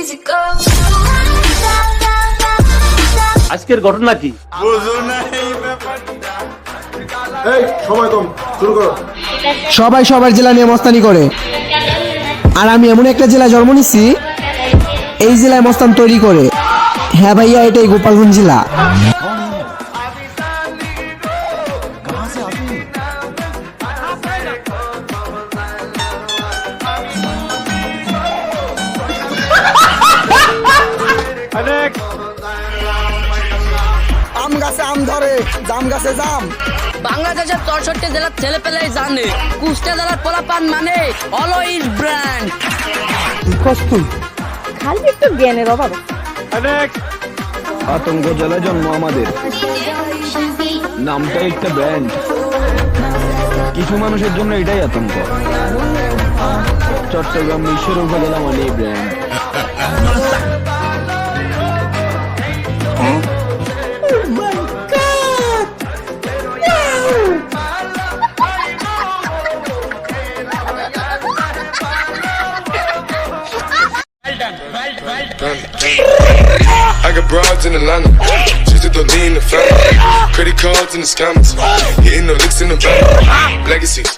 easy go. আজকের ঘটনা কি? এই সময় কম, শুরু করো। সবাই সবার জেলা নিয়ে মস্তানি করে, আর আমি এমন একটা জেলায় জন্ম নিছি এই জেলায় মস্তান তৈরি করে। হ্যাঁ ভাইয়া, এটাই গোপালগঞ্জ জেলা। আম গাছে আম ধরে, জাম গাছে জাম। বাংলাদেশের ৬৪ জেলার ছেলে পেলেই জানে কুষ্টিয়া জেলার পোলাপান মানে অলওয়েজ ব্র্যান্ড। খালি একটু জ্ঞানের অভাব। আতঙ্ক জেলায় জন্ম আমাদের, নামটা একটা ব্র্যান্ড। কিছু মানুষের জন্য এটাই আতঙ্ক। চট্টগ্রাম মিশর উপজেলা মানে brand. I got broads in Atlanta, just to lean the family. Credit cards in the scammers, hitting the licks in the bank. Legacies,